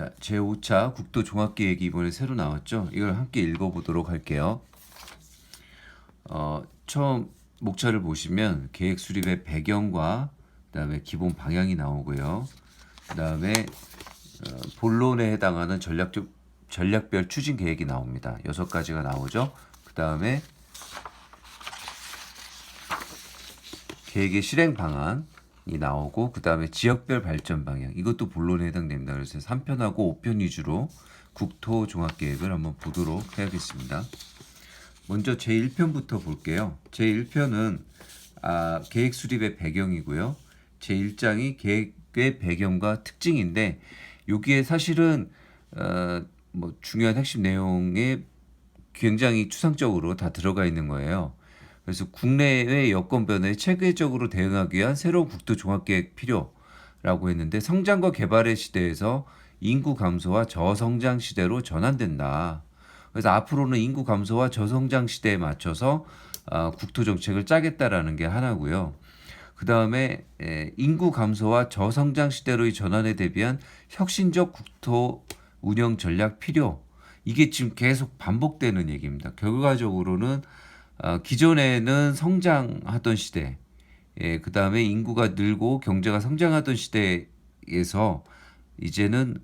자, 제5차 국토종합계획이 이번에 새로 나왔죠. 이걸 함께 읽어보도록 할게요. 처음 목차를 보시면 계획 수립의 배경과 그다음에 기본 방향이 나오고요. 그다음에 본론에 해당하는 전략별 추진 계획이 나옵니다. 6가지가 나오죠. 그다음에 계획의 실행 방안이 나오고 그다음에 지역별 발전 방향 이것도 본론에 해당됩니다. 그래서 3편하고 5편 위주로 국토 종합 계획을 한번 보도록 해야겠습니다. 먼저 제1편부터 볼게요. 제1편은 계획 수립의 배경이고요. 제1장이 계획의 배경과 특징인데 여기에 사실은 뭐 중요한 핵심 내용에 굉장히 추상적으로 다 들어가 있는 거예요. 그래서 국내외 여건 변화에 체계적으로 대응하기 위한 새로운 국토 종합계획 필요라고 했는데 성장과 개발의 시대에서 인구 감소와 저성장 시대로 전환된다. 그래서 앞으로는 인구 감소와 저성장 시대에 맞춰서 국토 정책을 짜겠다라는 게 하나고요. 그 다음에 인구 감소와 저성장 시대로의 전환에 대비한 혁신적 국토 운영 전략 필요. 이게 지금 계속 반복되는 얘기입니다. 결과적으로는 기존에는 성장하던 시대, 그 다음에 인구가 늘고 경제가 성장하던 시대에서 이제는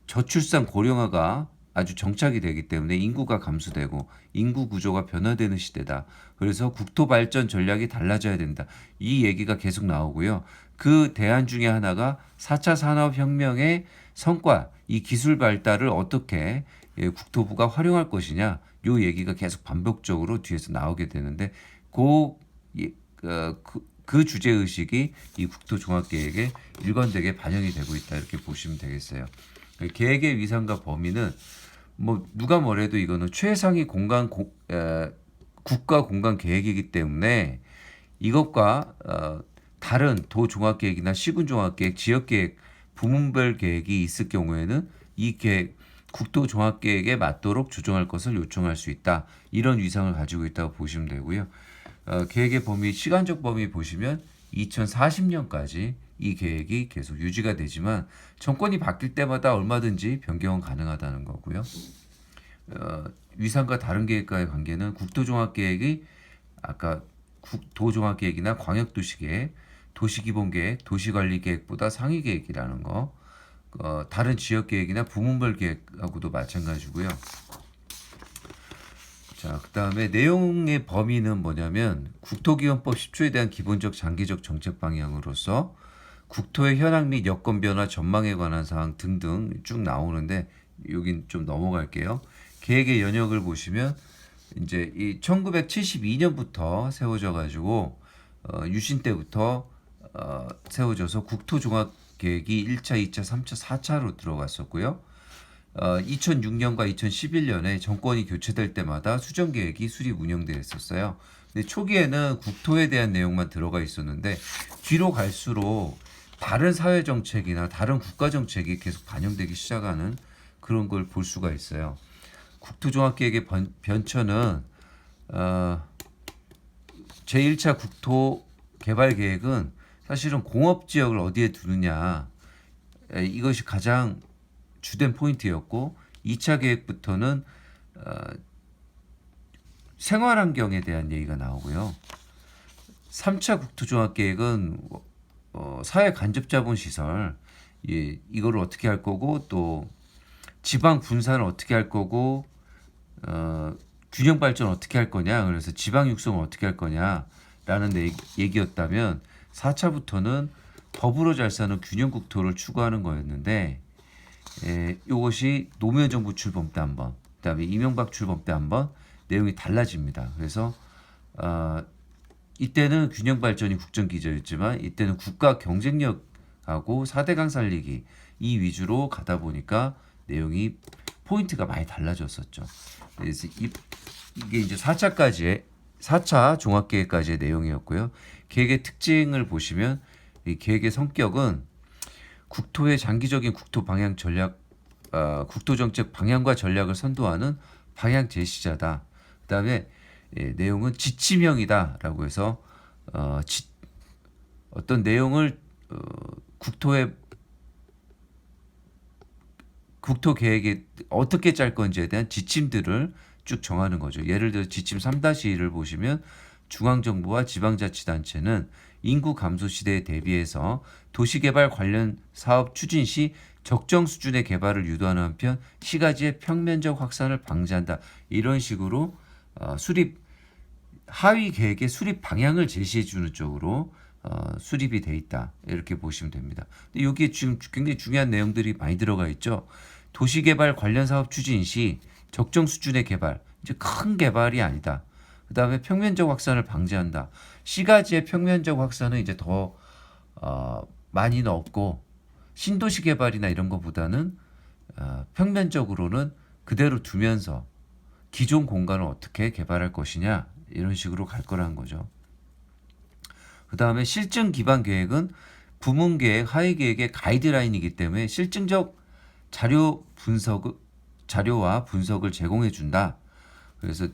저출산 고령화가 아주 정착이 되기 때문에 인구가 감소되고 인구 구조가 변화되는 시대다. 그래서 국토 발전 전략이 달라져야 된다. 이 얘기가 계속 나오고요. 그 대안 중에 하나가 4차 산업혁명의 성과, 이 기술 발달을 어떻게 국토부가 활용할 것이냐. 요 얘기가 계속 반복적으로 뒤에서 나오게 되는데 그 주제 의식이 이 국토종합계획에 일관되게 반영이 되고 있다 이렇게 보시면 되겠어요. 계획의 위상과 범위는 뭐 누가 뭐래도 이거는 최상위 국가 공간 계획이기 때문에 이것과 다른 도종합계획이나 시군종합계획, 지역계획, 부문별 계획이 있을 경우에는 이 계획 국토종합계획에 맞도록 조정할 것을 요청할 수 있다. 이런 위상을 가지고 있다고 보시면 되고요. 계획의 범위, 시간적 범위 보시면 2040년까지 이 계획이 계속 유지가 되지만 정권이 바뀔 때마다 얼마든지 변경은 가능하다는 거고요. 위상과 다른 계획과의 관계는 국토종합계획이 아까 도종합계획이나 광역도시계획, 도시기본계획, 도시관리계획보다 상위 계획이라는 거. 다른 지역계획이나 부문별 계획하고도 마찬가지고요. 자, 그다음에 내용의 범위는 뭐냐면 국토기원법 10조에 대한 기본적 장기적 정책 방향으로서 국토의 현황 및 여건 변화 전망에 관한 사항 등등 쭉 나오는데 여긴 좀 넘어갈게요. 계획의 연역을 보시면 이제 이 1972년부터 세워져 가지고 유신 때부터 세워져서 국토종합계획이 1차, 2차, 3차, 4차로 들어갔었고요. 2006년과 2011년에 정권이 교체될 때마다 수정계획이 수립 운영됐었어요. 근데 초기에는 국토에 대한 내용만 들어가 있었는데 뒤로 갈수록 다른 사회정책이나 다른 국가정책이 계속 반영되기 시작하는 그런 걸 볼 수가 있어요. 국토종합계획의 변천은 제1차 국토개발계획은 사실은 공업지역을 어디에 두느냐 이것이 가장 주된 포인트였고 2차 계획부터는 생활환경에 대한 얘기가 나오고요. 3차 국토종합계획은 사회 간접자본시설 이거를 어떻게 할 거고 또 지방 분산을 어떻게 할 거고 균형 발전 어떻게 할 거냐 그래서 지방 육성을 어떻게 할 거냐라는 얘기였다면 4차부터는 더불어 잘 사는 균형 국토를 추구하는 거였는데 이것이 노무현 정부 출범 때 한번 그다음에 이명박 출범 때 한번 내용이 달라집니다. 그래서 이때는 균형 발전이 국정 기조였지만 이때는 국가 경쟁력하고 4대강 살리기 이 위주로 가다 보니까 내용이 포인트가 많이 달라졌었죠. 그래서 이게 이제 4차 종합계획까지의 내용이었고요. 계획의 특징을 보시면 이 계획의 성격은 국토의 장기적인 국토 방향 전략, 국토 정책 방향과 전략을 선도하는 방향 제시자다. 그다음에 내용은 지침형이다라고 해서 어떤 내용을 국토의 국토 계획에 어떻게 짤 건지에 대한 지침들을 쭉 정하는 거죠. 예를 들어 지침 3-1을 보시면 중앙정부와 지방자치단체는 인구 감소 시대에 대비해서 도시개발 관련 사업 추진 시 적정 수준의 개발을 유도하는 한편 시가지의 평면적 확산을 방지한다. 이런 식으로 수립 하위 계획의 수립 방향을 제시해 주는 쪽으로 수립이 돼 있다. 이렇게 보시면 됩니다. 근데 여기에 지금 굉장히 중요한 내용들이 많이 들어가 있죠. 도시개발 관련 사업 추진 시 적정 수준의 개발, 이제 큰 개발이 아니다. 그다음에 평면적 확산을 방지한다. 시가지의 평면적 확산은 이제 더 많이는 없고 신도시 개발이나 이런 것보다는 평면적으로는 그대로 두면서 기존 공간을 어떻게 개발할 것이냐 이런 식으로 갈 거라는 거죠. 그 다음에 실증 기반 계획은 부문 계획, 하위 계획의 가이드라인이기 때문에 실증적 자료와 분석을 제공해 준다. 그래서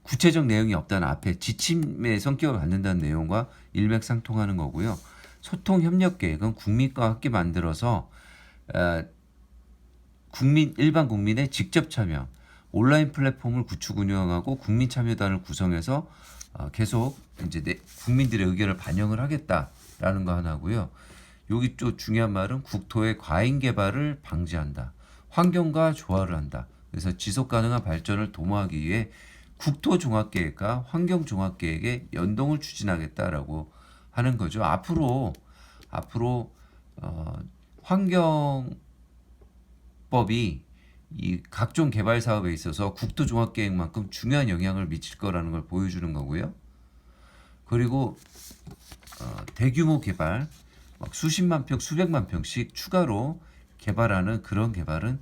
구체적 내용이 없다는 앞에 지침의 성격을 갖는다는 내용과 일맥상통하는 거고요. 소통 협력 계획은 국민과 함께 만들어서 일반 국민의 직접 참여, 온라인 플랫폼을 구축 운영하고 국민 참여단을 구성해서 계속 이제 국민들의 의견을 반영을 하겠다라는 거 하나고요. 여기 또 중요한 말은 국토의 과잉 개발을 방지한다. 환경과 조화를 한다. 그래서 지속 가능한 발전을 도모하기 위해 국토 종합계획과 환경 종합계획의 연동을 추진하겠다라고 하는 거죠. 앞으로 환경법이 이 각종 개발 사업에 있어서 국토 종합계획만큼 중요한 영향을 미칠 거라는 걸 보여주는 거고요. 그리고 대규모 개발, 막 수십만 평, 수백만 평씩 추가로 개발하는 그런 개발은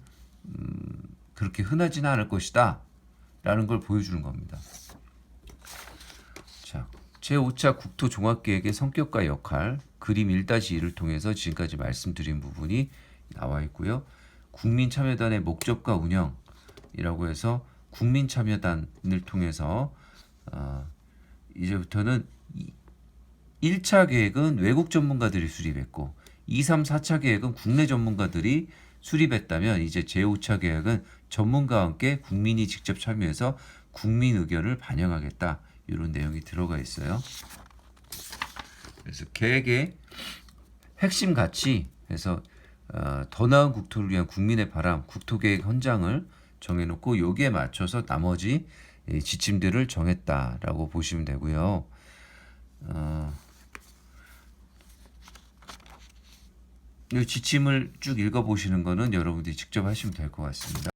그렇게 흔하지는 않을 것이다 라는 걸 보여주는 겁니다. 자, 제5차 국토종합계획의 성격과 역할 그림 1-1을 통해서 지금까지 말씀드린 부분이 나와 있고요. 국민참여단의 목적과 운영이라고 해서 국민참여단을 통해서 이제부터는 1차 계획은 외국 전문가들이 수립했고 2, 3, 4차 계획은 국내 전문가들이 수립했다면 이제 제5차 계획은 전문가와 함께 국민이 직접 참여해서 국민 의견을 반영하겠다. 이런 내용이 들어가 있어요. 그래서 계획의 핵심 가치에서 더 나은 국토를 위한 국민의 바람, 국토계획 헌장을 정해놓고 여기에 맞춰서 나머지 지침들을 정했다라고 보시면 되고요. 이 지침을 쭉 읽어보시는 거는 여러분들이 직접 하시면 될 것 같습니다.